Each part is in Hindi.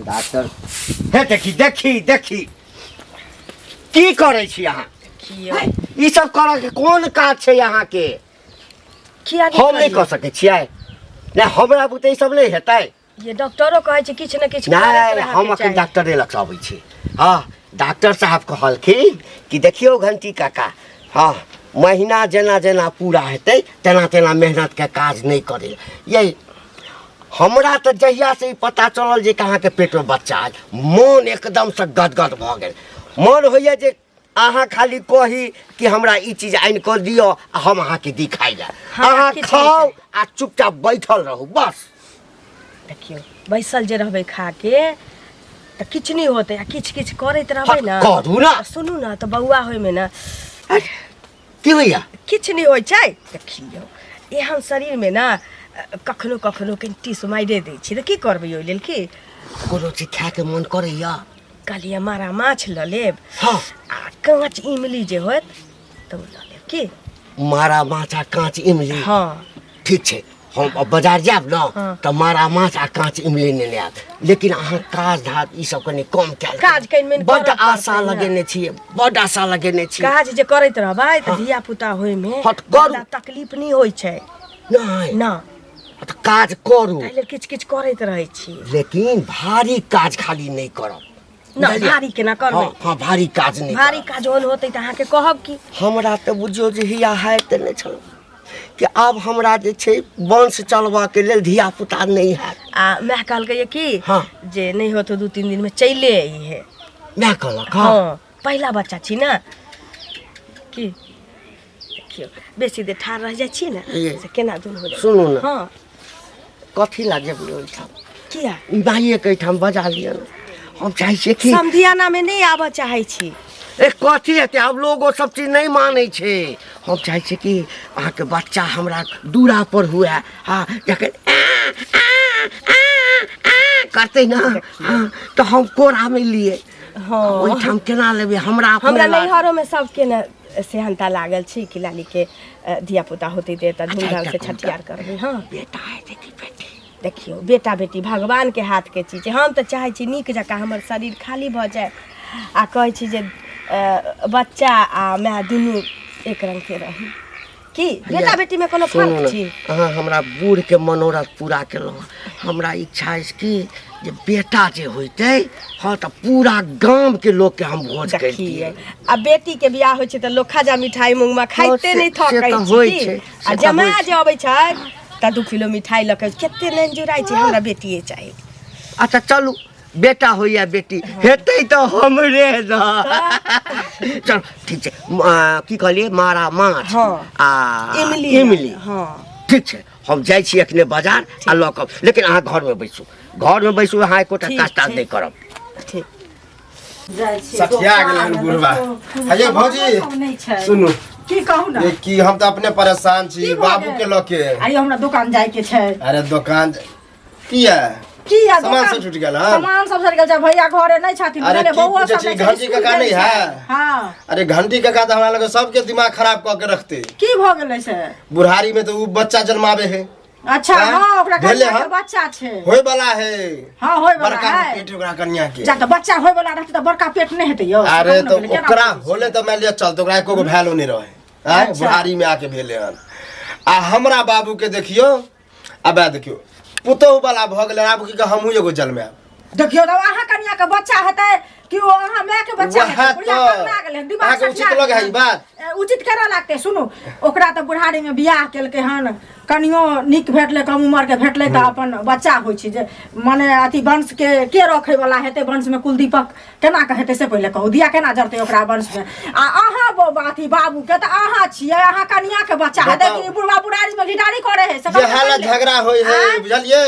डॉक्टर हे देखी देखी देखी की करे छी अहाँ ई सब करऽ के कोन काज छै अहाँ के हम नहीं कर सके छियै नै हमरा बुते ई सब नहीं हेतै ये डॉक्टरो कहै छै किछ न किछ नहीं हम अखन डॉक्टरे लग आबै छी हां डॉक्टर साहब कहलखिन कि देखियो घंटी काका हां महीना जेना जेना पूरा हेतै तेना तेना मेहनत के काज नहीं करे ये हमरा तो जहिया से पता चलल जे कहाँ के पेट में बच्चा है मन एकदम से गदगद भ गेल मन होइए जे अहाँ खाली कही कि हमरा ई चीज आइन कर दियो आ हम अहाँ के दिखाई जा अहाँ खाओ आ चुपचाप बैठल रहू बस देखियो बैसल जे रहबे खा के त किछ नहीं होते आ किछ किछ करैत रहबे ना करू ना सुनू ना तो बौआ होय में ना की होइया किछ नहीं होय छै देखियो एहन शरीर में ना कखनो कखनो कनि सुमाइरे दै छी त की करबै ओइ लेल की कोनो चीज खाए के मन करैया कहलिए मारा माछ ल लेब हाँ आ कांच इमली जे होत त ल लेब की मारा माछ आ कांच इमली हाँ ठीक छै हम बाजार जाब न हाँ। त मारा माछ आ कांच इमली ने लेब लेकिन अहाँ काज धाज ई सब कनी कम कैल काज कनि मेन बड आशा लगेने छियै बड आशा लगेने छियै काज जे करैत रहबै त धिया पुता होय में हट करू तकलीफ नहीं होय छै नहीं ना त काज करू ताहि लेल किछ किछ करैत रहै छी लेकिन भारी काज खाली नहीं करब ना भारी केना करबै हाँ भारी काज नहीं भारी काज होल होतै त अहाँ के कहब की हमरा त बुझियो जे हिया है त नहीं छल कि अब हमरा जे छै वंश चलबा के लेल धिया पुता नहीं है आ मैं कहलकै की हाँ जे नहीं हो तो 2-3 दिन में चले आई है मैं कहलक हाँ पहला बच्चा छी ना की देखियो बेसी देर ठाड़ रह जाइ छी ना से केना दून हो जाय सुनू ना हाँ कथी लागे ओइठाम किया माइए के ठाम बजा लिया हम चाहे छी कि समधियाना में नहीं आबऽ चाहे छी ए कथी हेतै आब लोगो सब चीज नहीं मानै छै हम चाहे छी कि अहाँ के बच्चा हमरा दूरा पर हुए हाँ जखन करते ना हाँ, तो हम कोरा में लिए हाँ ओइठाम केना लेबे हमरा नैहरों में सबके न सेहनता लागल छी कि लाली के धिया पुता होते दे त धूमधाम से छठियार करबै हाँ बेटा है देखी बेटी देखियो बेटा बेटी भगवान के हाथ के चीज हम तो चाहे छी नीक जका हमर शरीर खाली भ जाए आ कहै छी जे बच्चा आ मैं दुनू एक रंग के रही की बेटा बेटी में कोनो फर्क छी अहाँ हमरा बूढ़ के मनोरथ पूरा केलहुँ हमरा इच्छा अछि कि जे बेटा जे होइतै हाँ त पूरा गांव के लोग के हम भोज करतियै आ बेटी के बियाह होइ छै त लोग खाजा मिठाई मुंगमा खाइते नहीं थकै छै आ जमाय जे अबै छै त 2 किलो मिठाई ल के केते नहीं जुराई छै हमरा बेटिए चाहिए अच्छा चलू बेटा होइया बेटी हेतै तो हमरे न चल ठीक छै की कहलिए मारा माछ आ इमली हाँ ठीक छै हम जाइ छी अखने बाजार आ लऽ कऽ लेकिन अहाँ घर में बैसू अहाँ एकोटा काज ताज नहीं करब ठीक सठिया गेलन बुढ़वा अये भौजी सुनू की कहू ना कि हम तो अपने परेशान छी बाबू के लके आइयो हमरा दुकान जाय के छै अरे दुकान किया किया सामान सब छूट गेल हां सामान सब छूट गेल छै भैया घरे नहीं छथिन अरे बउआ सब घंटी काका नहीं है हां अरे घंटी काका तो हमरा लगे सबके दिमाग खराब क के रखते की भ गेलै से बुढ़ारी में तो वो बच्चा जन्मावे है अच्छा हां ओकरा कन्या बच्चा छै होय वाला है हां होय वाला बड़का है पेट ओकरा कन्या के जा त बच्चा होय वाला रहते त बड़का पेट नहीं हेतै यो अरे तो ओकरा होले तो मैं लिया चल तो ओकरा एको वैल्यू नहीं रहे हैं बुढ़ारी में आके भेले हन आ हमरा बाबू के देखियो अब देखियो पुतौ वाला भ गेलै आब की हमहू एगो जन्मे देखियो त अहाँ कन्या के बच्चा हेतै कि ओ अहाँ माय के बच्चा हेतै बुढ़िया पगला गेलै दिमाग से उचित लगे है ई बात उचित केना लागतै सुनू ओकरा त बुढ़ारी में बियाह केलकै हन कनियो निक भेटले कम उम्र के भेटले त अपन बच्चा होय छै जे माने अथी वंश के रखै वाला हेतै वंश में कुलदीपक केना के हेतै से पहिले कहू दिया केना जरतै ओकरा वंश में आ अहाँ अथी बाबू के त अहाँ छियै अहाँ कन्या के बच्चा हेतै कि बुढ़वा बुढ़ारी में गिटारी करे है जे हाला झगड़ा होय है बुझलिए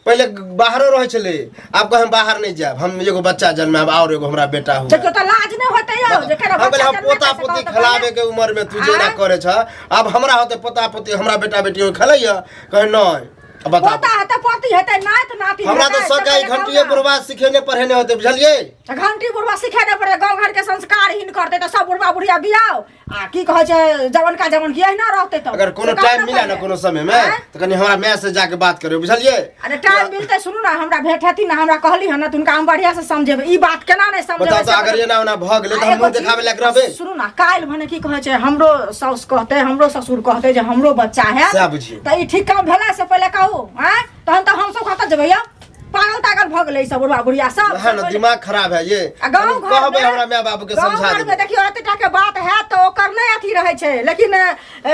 पहले बाहरो रहे छले अब को हम बाहर नहीं जाब हम एगो बच्चा जन्माब और एगो हमरा बेटा हुआ देखियो त लाज नहीं होतै यो जे केना बच्चा हम पोता पोती खिलावे के उम्र में तू जेना करे छ अब हमरा होते पोता पोती हमरा बेटा बेटी खलैया कहे नहीं अब बताओ। पोता है तो पोती है नात नाती हमरा तो सका ई घंटिए बुढ़वा सिखेने पढ़ेने होते बुझलिए। घंटी बुढ़वा सिखेने पड़े गाँव घर के संस्कार हीन करते तो सब बुढ़वा बुढ़िया बियाओ आ की कहे छै जवन का जवन की ना रहते तो अगर कोनो टाइम मिला ना कोनो समय में तो कनी हमरा मैं से जाके बात करियो बुझलिए। अरे टाइम मिलते सुनू ना हमरा भेट हेती ना हमरा कहली है ना तुनका हम बढ़िया से समझेबे ई बात केना नहीं समझेबे। बताओ तो अगर ये ना होना भ गेले तो हम मुंह देखावे लायक रहबे। सुनू ना काल भने की कहे छै हमरो साउस कहते हमरो ससुर कहते जे हमरो बच्चा है से बुझिए त ई ठीक काम भेला से पहले कहू हैं तहन तो हम सब कहता जेबै या पागल तागल भ गेलै सब बुढ़वा बुढ़िया सब है ना दिमाग खराब है ये। गाँव घर कहबे हमरा माय बाबू के समझा दे। देखियो एते टा के बात है तो ओकर नहीं अथी रहे छै लेकिन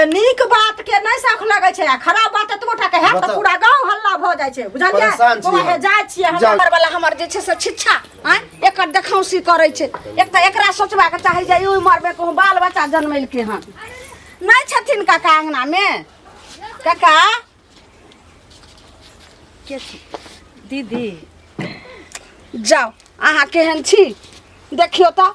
नीक बात के नहीं साख लगे छै आ खराब बात एतबो टा के है तो पूरा गांव हल्ला भ जाय छै बुझलिए। परेशान छी ओहे जाय छियै हम हमर वाला हमर जे छै से छिच्छा हैं एकर देखाउसी करै छै। एक त एकरा सोचबा के चाही जे ओइ मरबे कहूँ बाल बच्चा जन्मेलकै हन नहीं छथिन काका अंगना में। काका के छी दीदी जाओ अहाँ केहन छी देखियो तो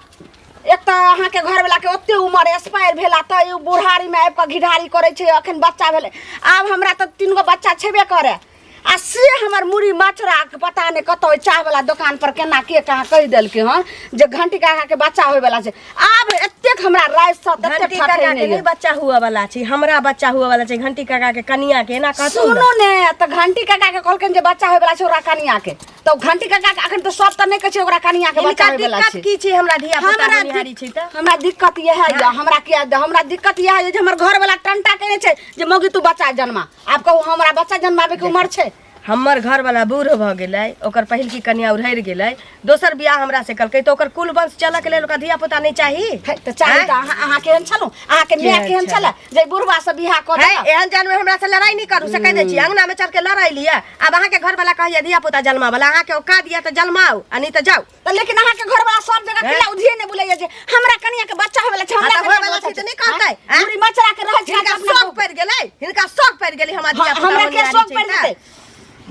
एक तो अहाँ के घर वाला के ओते उम्र एक्सपायर भेला तो ई बुढ़ारी में आबि के घिढारी करे छै अखन बच्चा भेले। आब हमरा तो 3 गो बच्चा छेबे करे आ से हमर मुड़ी मचरा के पता नहीं कतो चाह वाला दुकान पर केना के कहाँ कह देलके हन जे घंटी काका के बच्चा होय वाला छै। आब एतेक हमरा राय से घंटी काका के नहीं बच्चा हुआ वाला छै हमरा बच्चा हुआ वाला छै घंटी काका के कनिया के ना कहतो सुनो ने त घंटी काका के कहलकन जे बच्चा होय वाला छै ओकरा कनिया के तो घंटी काका के अखन तो सब त नहीं कह छै ओकरा कनिया के बच्चा होय वाला छै। दिक्कत की छै हमरा धिया पुता निहारी छै त हमरा दिक्कत यह है हमरा किया हमरा दिक्कत यह है जे हमर घर वाला टंटा केने छै जे मौगी तू बच्चा जन्मा। आब कहू हमरा बच्चा जन्माबे के उम्र छै। हमर घर वाला बूढ़ भ गेलै ओकर पहिल की कन्या उधर गेलै दोसर बियाह हमरा से कलकै तो ओकर कुल वंश चलक लेल ओकर धिया पुता नहीं चाही त चाही त अहाँ केहन छलु अहाँ के माय केहन छले जे बुढ़वा से बियाह क दे। एहन जन्म में हमरा से लड़ाई नहीं करू से कह दे छी अंगना में चढ़ के लड़ाई लिया। अब अहाँ के घर वाला कहिए धिया पुता जन्मा वाला अहाँ के औकात दिया त जन्माओ आ नहीं त जाओ। त लेकिन अहाँ के घर वाला सब जगह खिला उधिए ने बुलाइए जे हमरा कनिया के बच्चा होय वाला छै हमरा होय वाला छै त नहीं कहतै पूरी मचरा के रह छै हिनका शौक पड़ गेलै हिनका शौक पड़ गेलै हमरा धिया पुता हमरा के शौक पड़ जेतै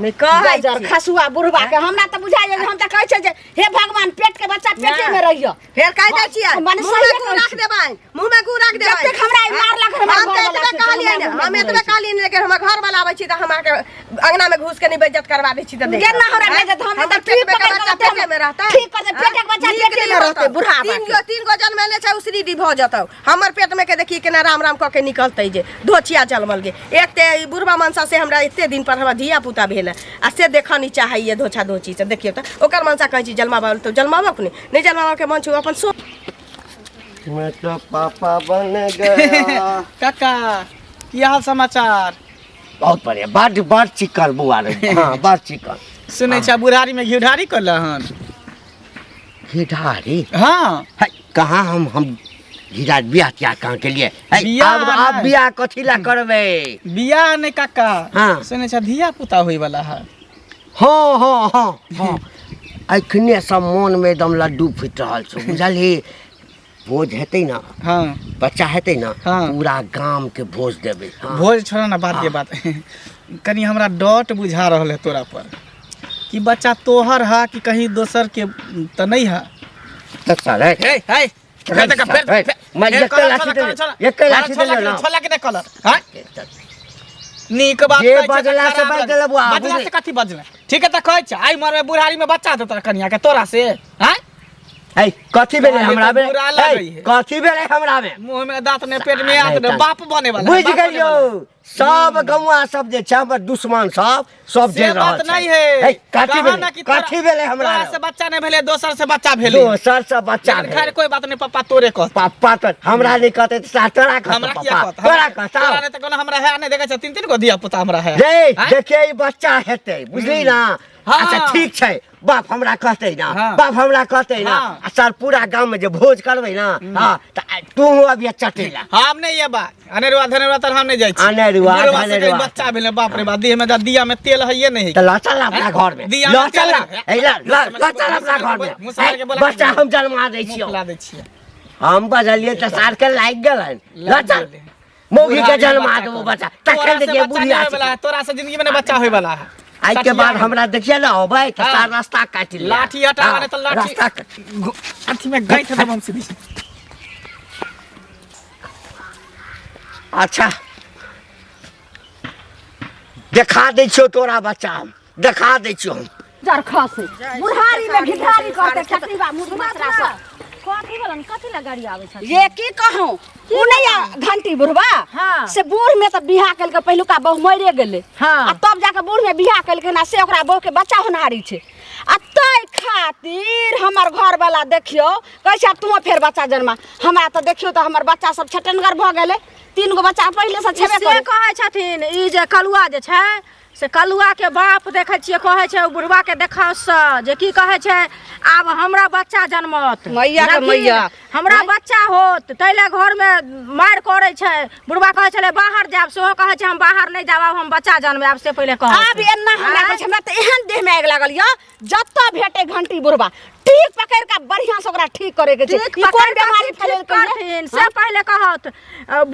नहीं कहै जर खसुआ बुढ़वा के हमरा त बुझाइए हम त कहै छै जे हे भगवान पेट के बच्चा पेटे में रहियो फेर कह दै छियै मने मुंह में गू रख देबै मुंह में गू रख देबै जब तक हमरा ई मार लग हमरा हम घर वाला एतबे कहलियै ने हम एतबे कहलियै ने लेकिन हमर घर वाला आबै छी त हमरा के अंगना में घुस के नहीं बेइज्जत करवा दै छी त देख केना हमरा बेइज्जत हम त पेट में बच्चा पेटे में रहतै ठीक कर पेट के बच्चा पेटे में रहतै बुढ़ा तीन गो जन्म ले छै उसरी दी भ जतौ हमर पेट में के देखी केना राम राम क के निकलतै जे धोचिया जन्मल गे एक ते बुढ़वा मनसा से हमरा एते दिन पर हमरा धिया पुता भेल आ से देखनी चाहिए धोछा धोची से देखियो त ओकर मनसा कहै छी जन्माबा तो जन्माबा नहीं जन्माबा के मन छु अपन सो मैं तो पापा बन गया। काका की हाल समाचार। बहुत बढ़िया बड़ चिकन बुआ रे हाँ बड़ चिकन। सुनै छै बुढ़ारी में घिढारी करला हन। घिढारी हाँ है कहाँ हम घिढारी बियाह क्या कहाँ के लिए है बियाह अब नहीं। बियाह कथी ला करबे। बियाह नहीं काका हाँ। सुनै छै धिया पुता होय वाला है। हाँ हाँ हाँ हाँ अखने सब मन में एकदम लड्डू फुटि रहल छौ बुझलही। भोज हेतै ना हाँ बच्चा हेतै ना हाँ। पूरा गांव के भोज देबै हाँ। भोज छोड़ा ना बात के बात कनी हमरा डॉट बुझा रहल है तोरा पर कि बच्चा तोहर है कि कहीं दोसर के त नहीं है। तो सर है हे हे मैं एक लाठी दे ना छोला के कलर हां नीक बात जे कहै छै, बजला से खराब बजला बुआ, बजला बुझे। से कथी बजला ठीक है त कहै छै आई मरबे बुढ़ारी में बच्चा दे तोरा कनिया के तोरा से हैं है कथी भेलै काहे हमरा तो में बुरा लागै है। कथी भेलै हमरा में मुंह में दांत ने पेट में आत ने बाप बने वाला बुझ गेलियो सब गौवा सब जे छै हमर दुश्मन सब जे से रहल बात नहीं है कथी कहा ना कि भेलै कथी भेलै हमरा तोरा से बच्चा नहीं भेले दोसर से बच्चा भेले दोसर से बच्चा खैर भेलै कोई बात नहीं पापा तोरे कह पापा तो हमरा नहीं कहते तो तोरा कहता हमरा किया पापा कहत तोरा कहता तोरा नहीं त कोनो हमरा है नहीं देखे छ 3 गो दिया पुता हमरा है रे हैं? देखिए ई बच्चा हेतै बुझली ना हाँ। अच्छा ठीक छै बाप हमरा कहते ना हाँ। बाप हमरा कहते ना हाँ। आ सर पूरा गांव में जे भोज करबै ना हां त तू अभी चटेला हम नहीं ये बात अनेरुआ धनेरुआ तर हम नहीं जाई छी अनेरुआ, बुढ़वा से धनेरुआ। कहीं बच्चा भेले बाप रे बाप देह में दिया में तेल है ये नहीं त ला चल अपना घर में दिया ला में चल तेल है। ए ला चल अपना घर में मुसहर के बोला बच्चा हम जन्मा दै छियो मुखला दे छियै हम बजलिए त सार के लाग गेलन ला लाग चल गेलै। मौगी के बुढ़ारी में जन्मा बच्चा देबो होय बच्चा तोरा तखन से देखिए बच्चा बुढ़िया नहीं होय वाला है, तोरा से जिंदगी में नहीं बच्चा होय वाला है आज के बाद हमरा देखिए ना होबै त हाँ। सार रास्ता काट लिया लाठी हटा माने तो लाठी रास्ता काट- अथी में गांठ देब हम सीधी अच्छा देखा दै छियो तोरा बच्चा हम, देखा दै छियो हम। जरखा से बुढ़ारी में घिढारी करते खतीबा मुंह मचरा से कथी बोलन कथी ला गाड़ी आवे छ ये की कहूं उ नहीं घंटी बुढ़वा हाँ। से बूढ़ में तो बियाह कल के पहिलुका बहु मरे गेले हाँ। आ तब जाके बूढ़ में बियाह कल के ना से ओकरा बहु के बच्चा होनहारी छे आ तै खातिर हमर घर वाला देखियो कहै छै तुम फेर बच्चा जन्मा हमरा तो देखियो तो हमर बच्चा सब छटनगर भ गेले 3 गो बच्चा पहिले से छेबे से करे कहै छथिन ई जे कलुआ जे छै से कलुआ के बाप देखै छियै कहै छै बुढ़वा के देखाव से जे की कहै छै आब हमरा बच्चा जन्मत मैया के लेकिन मैया। हमरा बच्चा होत तैले घर में मार करे छै बुढ़वा कहै छले बाहर जाब सेहो कहै छै हम बाहर नहीं जाब हम बच्चा जन्माब से पहिले कहै आब एना हमरा कहै छै हमरा त एहन देह में आग लागल य जत्ता भेटे घंटी बुढ़वा ठीक पकड़ के बढ़िया से ओकरा ठीक करे के छै ई कोन बीमारी फैलल करथिन से पहिले कहत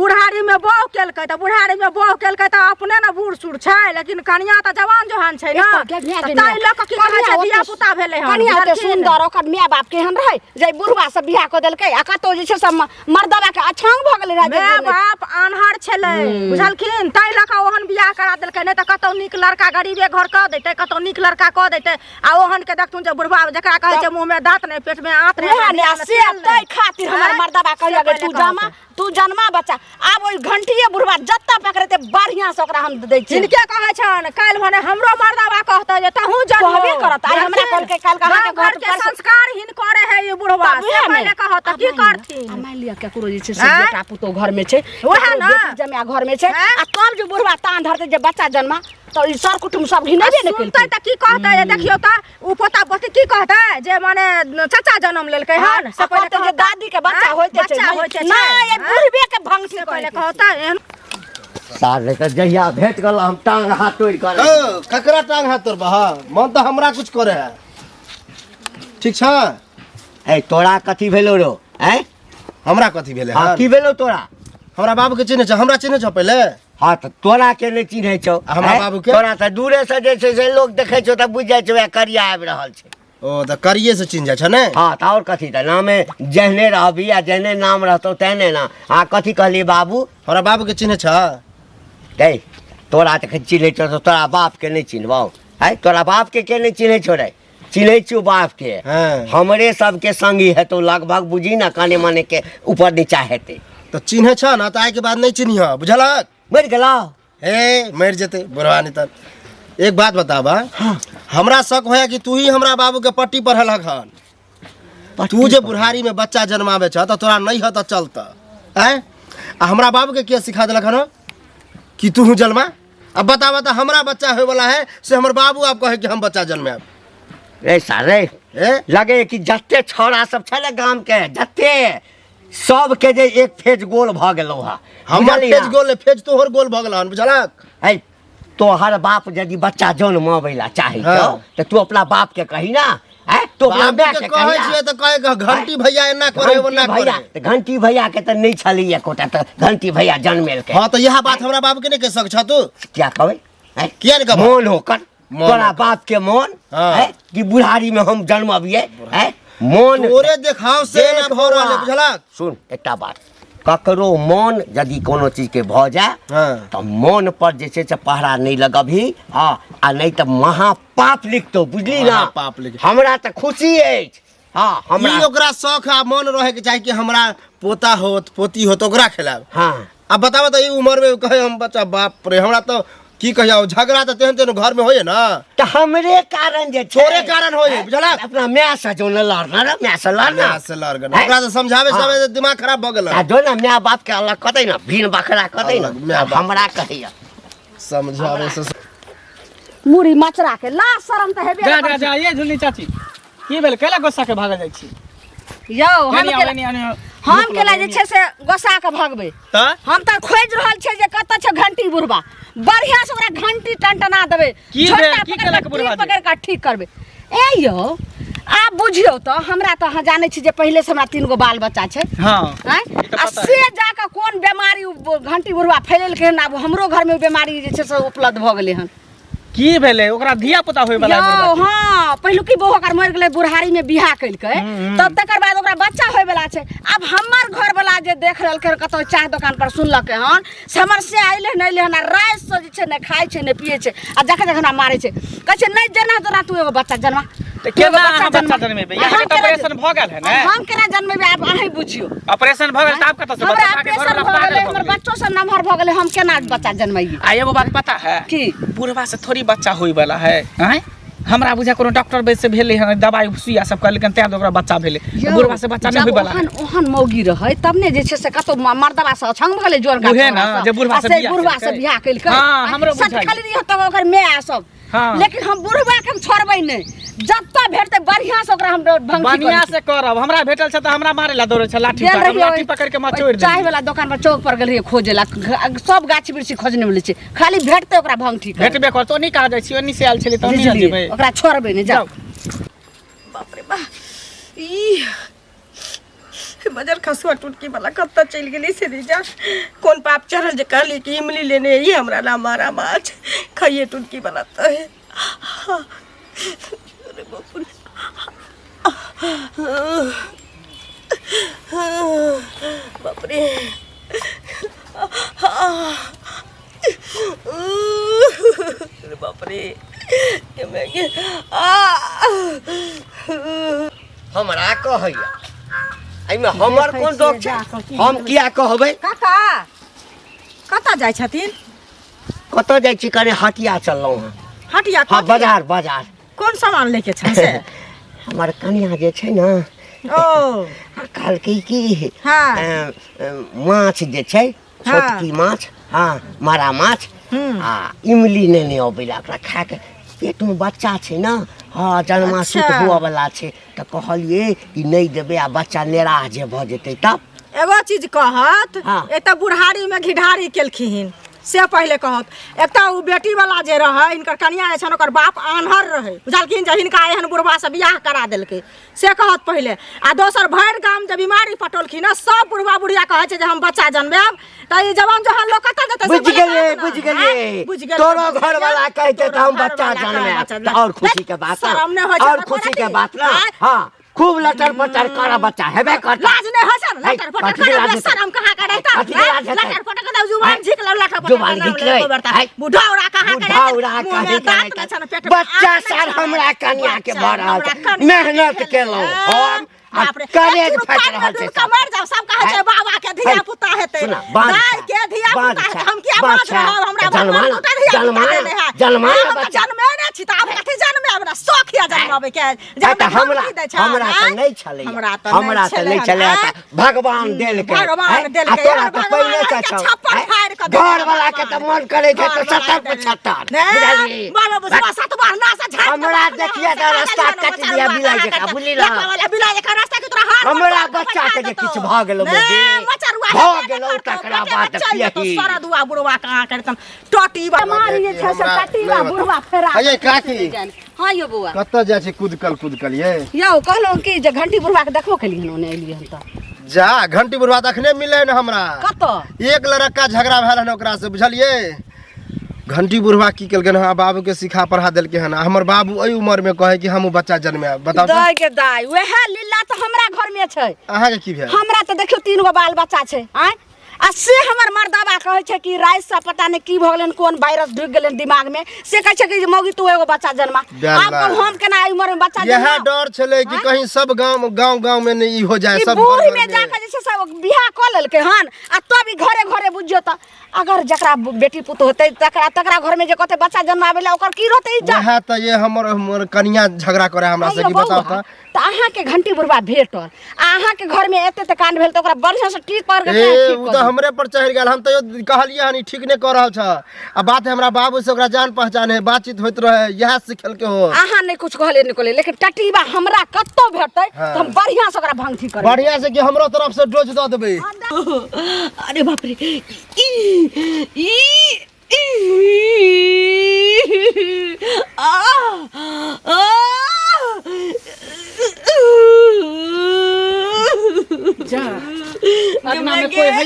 बुढ़ारी में बौह केलकै त बुढ़ारी में बौह केलकै त अपने न बूढ़ सूढ़ छै लेकिन कनिया त जवान जोहान छै ना ताई लोग की कहै छै बिया पुता भेलै हन कनिया ओते सुंदर ओकर माय बाप केहन रहै जे बुढ़वा से बियाह क देलकै आ कतो जे छै सब मर्दवा के अछांग भ गेलै रह माय बाप आन्हर छलै बुझलखिन ताई लक ओहन बियाह करा देलकै नै त कतौ नीक लड़का गरीबे घर क दैतै कतौ नीक लड़का क दैतै आ ओहन के देखथुन जे बुढ़वा जकरा कहै छै मुंह में दांत नै पेट में आंत नै से तै खातिर हमर मर्दवा कहै गे तू जन्मा बच्चा आब ओइ घंटिए बुढ़वा जत्ता पकड़ते बढ़िया से ओकरा हम दै छी जिनके कहै छन काल भने हमरो मर्दवा कहतै जे तहू जन्म कहबे करत आई हमरा कल के काल कहा के घर के संस्कार हिन करे है ये बुढ़वा से पहिले कहत की करथिन आ मान लिया केकरो जे छै से बेटा पुतो घर में छै ओहे ना जमिया घर में छै आ तब जे बुढ़वा तान धरते जे बच्चा जन्मा तो ई सर कुटुम सब घिनेबे नै सुनतै त की कहतै देखियो त उ पोता पोती की कहतै जे माने चाचा जन्म लेलकै हन से पहिले जे दादी के बच्चा होइते छै ना ये बुढ़बे के भंग से पहिले कहतै साले त जहिया भेट गल हम टांग हाथ तोड़ कर ओ ककरा टांग हाथ तोड़ बहा मन तो हमरा कुछ करे है ठीक छ ए तोरा कथी भेलो रो हैं? हमरा कथी भेले हाँ हन की भेलो तोरा? हमरा बाबू के चिन्ह छ हमरा चिन्ह छ पहिले हाँ तो तोरा के नहीं चिन्हे छौ हमरा हैं? बाबू के? तोरा त दूरे से जे छै से लोग देखे छौ त बुझ जाय छौ वह करिया आबि रहल छै। ओ त करिए से चिन्ह जाय छ ने हाँ तो और कथी त नामे जहने रहबी या जहने नाम रहतौ तेने ना। हाँ कथी कहली बाबू? हमरा बाबू के चिन्ह छ दे तोरा त चिन्हे छौ तो तोरा बाप के नहीं चिन्हबौ है? तोरा बाप के नहीं चिन्हे छौ रे? चिन्हे छौ बाप के। हाँ। हमरे सबके संगी है तो लगभग बुझी ना काने माने के ऊपर नीचा हेते। तो चिन्ह छ न त आइ के बाद नहीं चिन्ह बुझलक मर गेला हे मर जेते बुढ़वा नहीं त एक बात बताबा हमरा शक होया कि तू ही हमरा बाबू के पट्टी पढ़लक हन तू जे बुढ़ारी में बच्चा जन्मावे छ त तोरा नहीं ह त चलत हैं आ हमरा बाबू के के सिखा देलक हन कि तू जन्मा अब बतावा त हमरा बच्चा होय वाला है से हमर बाबू आप कहे कि हम बच्चा जन्माब रे सारे ए लगे कि जत्ते छौड़ा सब छले गांव के जत्ते सब के जे एक फेज गोल भ गेलौ हा। हमर फेज गोल फेज तोहर गोल भ गेल हन बुझलक है तोहर बाप यदि बच्चा जन्मावेला चाहे हाँ। तो तू अपना बाप के कही ना है तो अपना बाबू माय के के कहे कही छिए त कहे घंटी भैया एना करे ओना करे घंटी भैया के त नहीं छली एकोटा त घंटी भैया जन्मेल के। हां तो यह बात हमरा बाबू के नहीं कह सक छ तू क्या कहबे है? किया नहीं कहबो मोन होकर मोन तोरा होकर। बाप के मोन हाँ। है कि बुढ़ारी में हम जन्मबिए है मोन तोरे देखाव से ना भ रहले बुझलक सुन एकटा बात ककरो मन यदि कोनो चीज के भ जाए हाँ। तो मन पर जे छै से पहरा नहीं लगबही हाँ आ नहीं तो महापाप लिखतो बुझली ना। महापाप लिख- हमरा तो खुशी अछि हाँ ई हमरा ओकरा शौक आ मन रहे के चाहे कि हमरा पोता होत पोती होत ओकरा खिलाब हाँ अब बतावा तो ई उम्र में कहे हम बच्चा बाप रे हमरा तो की कहिया झगड़ा तो तेहन तेहन घर में होए ना तो हमरे कारण जे छै तोरे कारण होए बुझलक अपना माय से जो न लड़ना रे माय से लड़ना ना से लड़ गन ओकरा तो समझावे हाँ। समय दिमाग खराब भ गेल आ जो ना माय बाप के अलग कतै ना भीन बकरा कतै ना अलग, माय बाप। हमरा कहिया समझावे से मुड़ी मचरा के ला शरम त हेबे जा करै जा जा ये झुलनी चाची की भेल कैला गुस्सा के भागल जाइ छी यौ हम केला जे छै से गोसा के भगबे त हम त खोज रहल छै जे कत छै घंटी बुढ़वा बढ़िया से ओकरा घंटी टनटना देबे की छोटा भेल? की पकड़ केलक के बुढ़वा टीप जी? पकड़ के ठीक करबे ए यौ आप बुझियो तो हमरा तो अहाँ जाने छी जे पहले से हमरा 3 गो बाल बच्चा छै हां हैं ई तो आ पता से जाके कोन बीमारी घंटी बुढ़वा फैलेल के हन आब हमरो घर में बीमारी जे छै से उपलब्ध भ गेलै हन की भेलै ओकरा धिया पुता होय वाला यो हाँ पहिलुकी बहू ओकर मरि गेलै बुढ़ारी में बियाह कइलकै तब तकर बाद ओकरा बच्चा होय वाला छै। अब हमर घर वाला जे देख रहलकै कतौ चाय दुकान पर सुनलकै हन समस्या आइले नै ले ना रात से जे छै ने खाय छै ने पिए छै आ जखन जखन मारै छै कहै छै नै जना तोरा तू एगो बच्चा जन्मा त केना अहाँ बच्चा जन्मेबे यहाँ के ऑपरेशन भ गेल है ने हम केना जन्मेबे आब अहीं बुझियो ऑपरेशन भ गेल त आप कत से हमरा बच्चा के घर ऑपरेशन वाला भ गेलै पागल हमर बच्चो सब नमहर भ गेलै हम केना बच्चा जन्माइए। आ एगो बात पता है की बुढ़वा से थोड़ी बच्चा होय वाला है हैं हमरा बुझा कोनो डॉक्टर वैद्य से भेले है दवाई सुइया सब कर लेकिन तैं ओकरा बच्चा भेले बुढ़वा से बच्चा नहीं होय वाला ओहन ओहन मौगी रहे तब ने जे छै से कतो मर्दवा से छंग गेलै जोर का उहे ना जे बुढ़वा से बियाह कइलकै हां हमरो बुझाइ खाली रहियो तब ओकर माय सब हाँ। लेकिन हम बुढ़वा के हम छोड़बै नै जत्ता भेटतै बढ़िया से ओकरा हम भंगी बढ़िया से करब हमरा भेटल छ त हमरा मारे ला दौड़े छ लाठी पर हम लाठी पकड़ के मचोड़ दे चाय वाला दुकान पर चौक पर गेल रहिए खोजेला सब गाछ बिरछी खोजने वाली छै खाली भेटतै ओकरा भंग ठीक भेटबे कर तो नहीं कहा जाय छी ओनी से आयल छली त ओनी जेबै ओकरा छोड़बै नै जाओ। बाप रे बा ई बजर खसुआ टुटकी वाला कत्ता चल गेली से जा कौन पाप चढ़ल जे कहली कि इमली लेने ये हमरा ला मारा माछ खाइए टुटकी वाला तो है। अरे बाप रे बाप रे अरे बाप रे हमरा कहैया एहिमे हमर कोन दोष छै हम किया कहबै काका कतऽ जाइ छथिन कतऽ जाइ छी कने हटिया चललहुँ हँ हटिया हाँ बाजार बाजार कोन सामान लेके छ से हमर कनिया जे छै ने ओ कहलकै कि हाँ। माछ जे छै छोटकी माछ हाँ मारा माछ आ इमली नेने अबैला ओकरा खा के पेटमे बच्चा छै ने हाँ जन्मासुत अच्छा। हुअ वाला छै तऽ कहलियै कि नहि देबै आ बच्चा नेराह जे भऽ जेतै तब एगो चीज कहत हाँ। एतऽ बुढ़ारी में घिढारी केलखिन से पहले कहत एक उ बेटी वाला जे रहे इनकर कनिया जे छन ओकर बाप आन्हर रहे बुझलखिन जे हिनका एहन बुढ़वा से बियाह करा देलकै से कहत पहले आ दोसर भरि गाम जे बीमारी पटोलखिन न सब बुढ़वा बुढ़िया कहै छै जे हम बच्चा जन्मेब त ई जवान जहान लोग कतऽ जेतै बुझ गेलियै तोरो घर वाला कहते त हम बच्चा जन्मेब और खुशी के बात और खुशी के बात ना हाँ खूब लटर पटर कर बच्चा हेबे कर लाज नहीं हसन लटर पटर कर शर्म कहां का रहता लटर पटर कर जुबान झिक लटर पटर जुबान निकले बुढ़ाउरा कहां का बुढ़ाउरा कहे बच्चा सर हमरा कन्या के बड़ा मेहनत केलौ हम करेज फट रहल छै कमर जाओ सब कहै छै बाबा के धिया पुता हेतै दाई के धिया पुता हेतै हम किया बात रहब हमरा जन्मा जन्मे नै छी त आब कथि जन्मे हमरा शौक या जन्मावे के हमरा त नै छलै हमरा त नै छलै भगवान देल के भगवान देल के तोरा त पहिले से छौ घर वाला के त मन करे छै त 70-75 बाबा बुझवा सतवा ना से झाड़ हमरा देखिए त रास्ता काट दिया बिलाइ के बुझली ना वाला बिलाइ के रास्ता के तोरा हाथ हमरा बच्चा के जे किछ भ गेलो मोदी भ गेलो तकरा बात पियही सारा दुआ बुढ़वा कहां करतन टोटी मारी जे छै से टटीवा बुढ़वा फेरा अये काकी हां यो बुआ कतऽ जाइ छै कूदकल ये यो कहलौ कि जे घंटी बुढ़वा के देखबो केलियन ओने एलियै हम त जा घंटी बुढ़वा तखने मिले न हमरा कतऽ एक लड़का झगड़ा भेल हन ओकरा से बुझलिए घंटी बुढ़वा की केलकन हां बाबू के सिखा पढ़ा देलके हन हमर बाबू एई उम्र में कहे कि हम बच्चा जन्मे बताओ दाई के दाई वहे लीला त हमरा घर में छै अहाँ के की भेल हमरा त देखियो 3 गो बाल बच्चा छै आय आ से हमर मर्दाबा कहै छै कि रात से पता नहीं की भ गेलन कोन वायरस ढुक गेलन दिमाग में से कहै छै कि मौगी तू एगो बच्चा जन्मा आब हम केना आई उम्र में बच्चा जन्मा यह डर छले कि कहीं सब गांव में नहीं हो जाए सब बूढ़ी में जाके जैसे सब बियाह क लेलकै हन आ तब ई घरे घरे बुझियो त अगर जकरा बेटी पुत होतै तकरा घर में जे कते बच्चा जन्मावेला ओकर की रहतै इज्जत वह त ये हमर कन्या झगड़ा करे हमरा से कि बताओ त अहाँ के घंटी बुढ़वा भेटल अहाँ के घर में एते त कांड भेल त ओकरा बढ़िया से ठीक कर के उ त हमरे पर चढ़ गेल हम त कहलिए हनी ठीक नै कर रहल छ आ बात हमरा बाबू से ओकरा जान पहचान है बातचीत होइत रहे यह सिखल के हो अहाँ नहीं कुछ कहले निकले लेकिन टटीबा हमरा कत्तो भेटतै त हम बढ़िया से ओकरा भंग ठीक करब बढ़िया से कि हमरो तरफ से डोज द देबै अरे बाप रे ई जा अगना में कोई है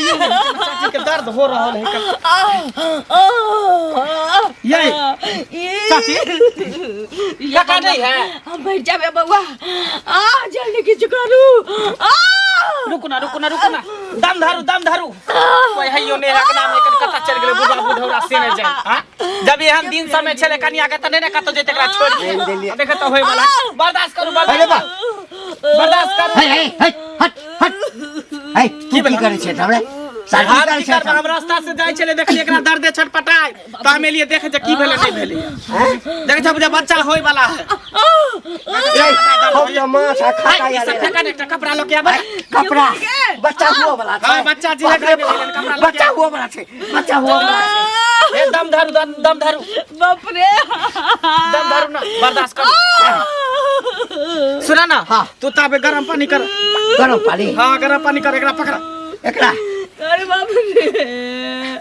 जी के दर्द हो रहा है ये चाची काका नहीं है हम बैठ जाबे बउआ जल्दी किछु करू रुकू ना दम धरू कोई हइयो ने राग नाम एकर कथा चल गेले बुढ़ा बुढ़ौरा से ने जाय हां जब एहन दिन समय छले कनिया के त ने कतो जेते एकरा छोड़ दे देखे त होय वाला बर्दाश्त करू बर्दाश्त कर हट की करे छे हमरे साथी करे छे हम रास्ता से जाय छले देखली एकरा दर्द छटपटाय त हम एलिए देखे जे की भेले नहीं भेले देखे छ बच्चा होय वाला है हम त माछ खाता यार सफेका एकटा कपड़ा लो के आबे कपड़ा बच्चा हुआ वाला छे हां बच्चा जी है कपड़ा बच्चा हुआ वाला छे ए दम धरू बाप रे दम धरू ना बर्दाश्त कर सुना ना हाँ। तू ताबे गरम पानी कर गरम पानी एकरा पकड़ा एकरा अरे बाप रे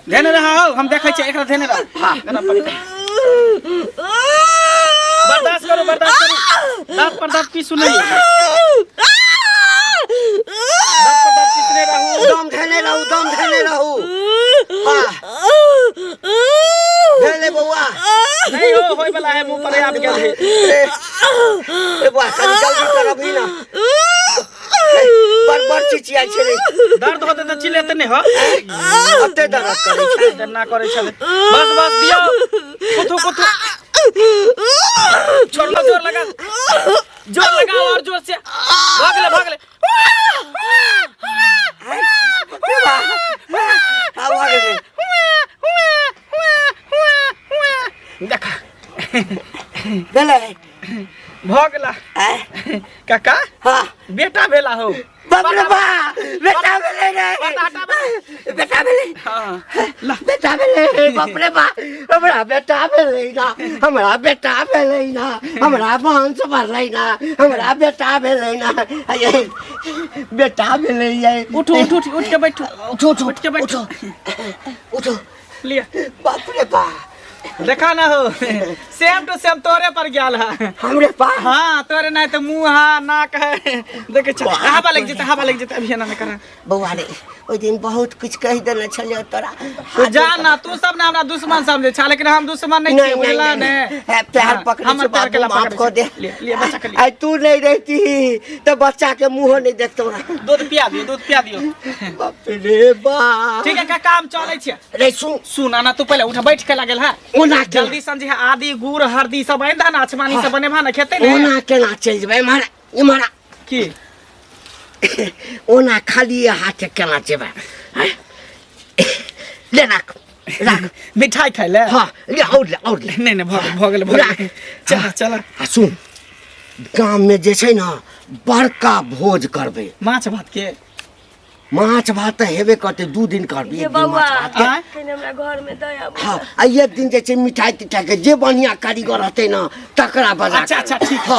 धेने रहा हो हम देखै छी एकरा धेने रहा हां गरम पानी कर बर्दाश्त करो दांत पर दांत की सुनै दांत पर दांत किसने रहू दम धने रहू हां धने बउआ नहीं होय वाला है मुंह पर आ गेल है ए बउआ जल्दी कर अभी ना बड़ चीची आई छे रे दर्द होते त चिल्लाते नहीं हो अते दर्द करे छे ना करे छले बस दियो कुथु छोड़ लो जोर लगा और जोर से भाग ले आवाज दे देखा बेले भगला काका हां बेटा भेला हो बाप रे बा बेटा बेले रे बेटा बेले हां बेटा बेले बाप रे बा हमरा बेटा बेले ना हमरा वंश भरलै ना हमरा बेटा बेले ना बेटा बेले उठ के बैठो उठो लिया बाप रे बा देखा ना हो सेम टू सेम तोरे पर गेल है हमरे पा हाँ तोरे नहीं तो मुंह है नाक है देखे हवा लग जेते अभी ना करा बउआ रे ओइ दिन बहुत कुछ कह देने छलियो तोरा तू जान ना तू सब ने हमरा दुश्मन समझे छ लेकिन हम दुश्मन नहीं छिए बुझला ने प्यार पकड़ हम प्यार के माफ कर दे ले बच्चा के लिए आई तू नहीं रहती तो बच्चा के मुंह नहीं देखतो ना दूध पिया दियो बाप रे बाप ठीक है का काम चले छ रे सुन ना तू पहले उठ बैठ के लागल है ओना जल्दी समझे आदि गुड़ हल्दी सब आइन ना आसमानी से बने भा ना खेते ने ओना केना चल जबै इमारा की ओना खाली हाथ केना जेबै ले राख मिठाई खाइ ले हां ले और ले नहीं भगल चला सुन गांव में जे छै ना बड़का भोज करबे माछ भात हेबे करते 2 दिन करबे ये बउआ कने हमरा घर में दया हां आ एक दिन जे छै मिठाई तिठाई के जे बढ़िया कारीगर रहते ना तकरा बजा अच्छा ठीक